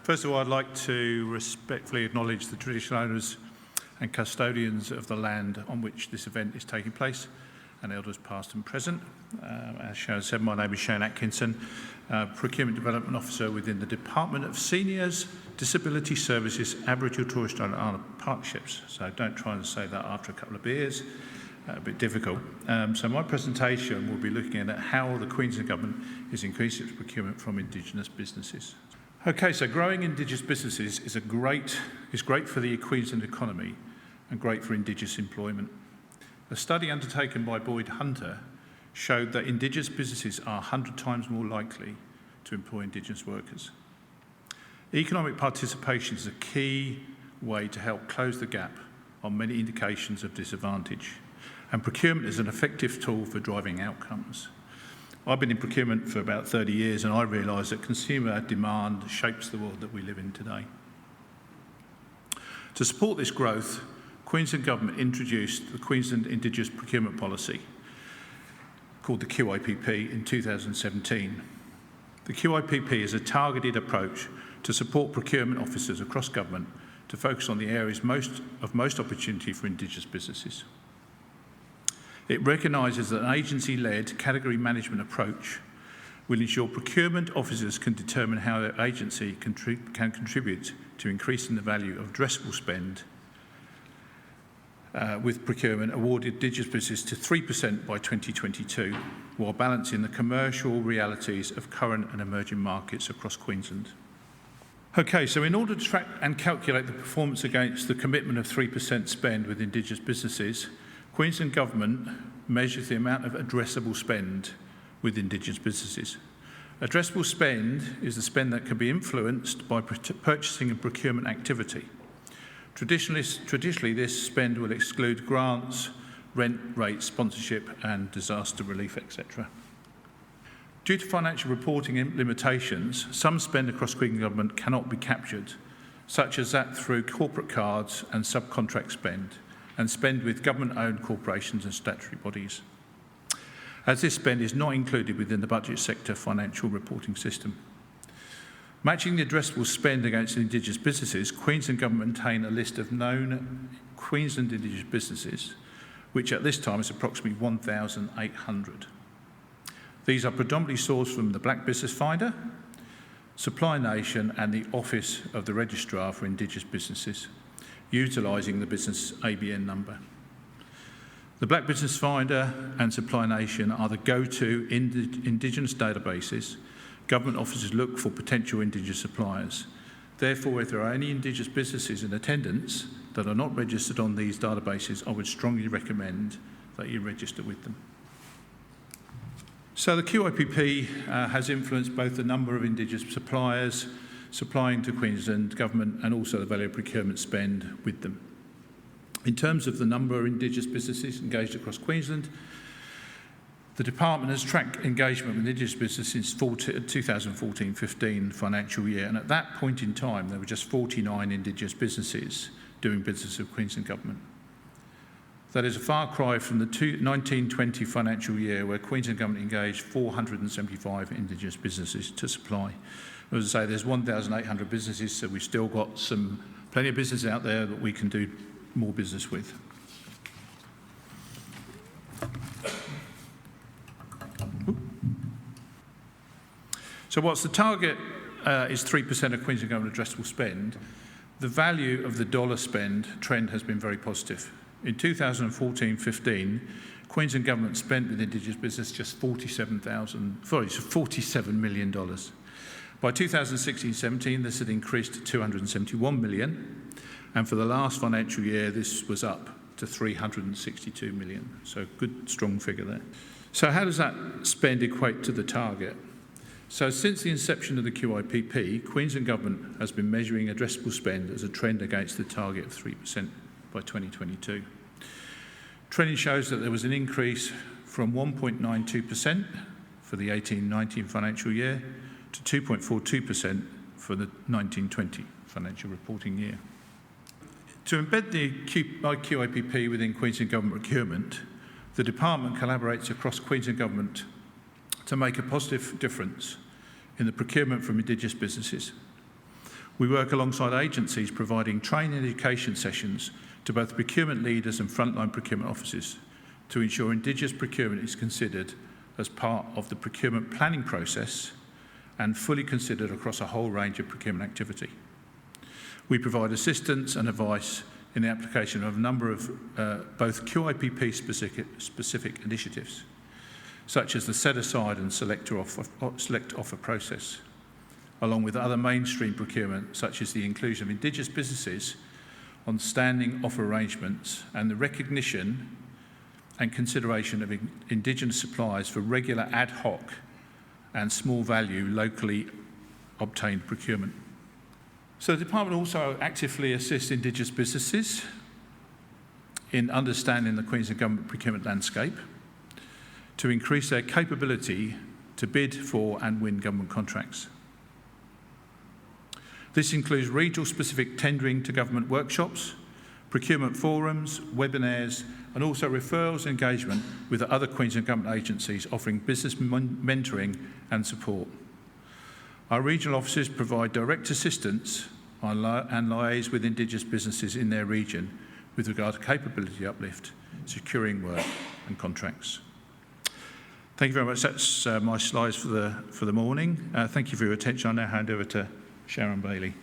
First of all, I'd like to respectfully acknowledge the traditional owners and custodians of the land on which this event is taking place, and elders past and present. As Sharon said, my name is Shane Atkinson, Procurement Development Officer within the Department of Seniors, Disability Services, Aboriginal Torres Strait Islander Partnerships. So don't try and say that after a couple of beers, a bit difficult. So my presentation will be looking at how the Queensland Government is increasing its procurement from Indigenous businesses. Okay, so growing Indigenous businesses is great for the Queensland economy and great for Indigenous employment. A study undertaken by Boyd Hunter showed that Indigenous businesses are 100 times more likely to employ Indigenous workers. Economic participation is a key way to help close the gap on many indications of disadvantage, and procurement is an effective tool for driving outcomes. I've been in procurement for about 30 years and I realise that consumer demand shapes the world that we live in today. To support this growth, Queensland Government introduced the Queensland Indigenous Procurement Policy, called the QIPP, in 2017. The QIPP is a targeted approach to support procurement officers across government to focus on the areas of most opportunity for Indigenous businesses. It recognises that an agency-led category management approach will ensure procurement officers can determine how their agency can contribute to increasing the value of addressable spend with procurement awarded Indigenous businesses to 3% by 2022, while balancing the commercial realities of current and emerging markets across Queensland. Okay, so in order to track and calculate the performance against the commitment of 3% spend with Indigenous businesses, Queensland Government measures the amount of addressable spend with Indigenous businesses. Addressable spend is the spend that can be influenced by purchasing and procurement activity. Traditionally, this spend will exclude grants, rent rates, sponsorship and disaster relief, etc. Due to financial reporting limitations, some spend across Queensland Government cannot be captured, such as that through corporate cards and subcontract spend, and spend with government-owned corporations and statutory bodies, as this spend is not included within the budget sector financial reporting system. Matching the addressable spend against Indigenous businesses, Queensland Government maintain a list of known Queensland Indigenous businesses, which at this time is approximately 1,800. These are predominantly sourced from the Black Business Finder, Supply Nation and the Office of the Registrar for Indigenous Businesses, utilising the business ABN number. The Black Business Finder and Supply Nation are the go-to Indigenous databases. Government officers look for potential Indigenous suppliers. Therefore, if there are any Indigenous businesses in attendance that are not registered on these databases, I would strongly recommend that you register with them. So the QIPP has influenced both the number of Indigenous suppliers supplying to Queensland Government and also the value of procurement spend with them. In terms of the number of Indigenous businesses engaged across Queensland, the Department has tracked engagement with Indigenous businesses since 2014-15 financial year, and at that point in time there were just 49 Indigenous businesses doing business with Queensland Government. That is a far cry from the 1920 financial year where Queensland Government engaged 475 Indigenous businesses to supply. As I say, there's 1,800 businesses, so we've still got plenty of business out there that we can do more business with. So whilst the target is 3% of Queensland Government addressable spend, the value of the dollar spend trend has been very positive. In 2014-15, Queensland Government spent with Indigenous business just $47 million. By 2016-17, this had increased to 271 million, and for the last financial year, this was up to 362 million. So good, strong figure there. So how does that spend equate to the target? So since the inception of the QIPP, Queensland Government has been measuring addressable spend as a trend against the target of 3% by 2022. Trending shows that there was an increase from 1.92% for the 18-19 financial year to 2.42% for the 19-20 financial reporting year. To embed the QIPP within Queensland Government procurement, the Department collaborates across Queensland Government to make a positive difference in the procurement from Indigenous businesses. We work alongside agencies providing training and education sessions to both procurement leaders and frontline procurement officers to ensure Indigenous procurement is considered as part of the procurement planning process and fully considered across a whole range of procurement activity. We provide assistance and advice in the application of a number of both QIPP-specific initiatives, such as the set-aside and select offer process, along with other mainstream procurement, such as the inclusion of Indigenous businesses on standing offer arrangements and the recognition and consideration of Indigenous suppliers for regular ad hoc and small value locally obtained procurement. So the Department also actively assists Indigenous businesses in understanding the Queensland Government procurement landscape to increase their capability to bid for and win government contracts. This includes regional-specific tendering to government workshops, procurement forums, webinars, and also referrals and engagement with other Queensland Government agencies offering business mentoring and support. Our regional offices provide direct assistance and liaise with Indigenous businesses in their region with regard to capability uplift, securing work and contracts. Thank you very much. That's my slides for the morning. Thank you for your attention. I now hand over to Sharon Bailey.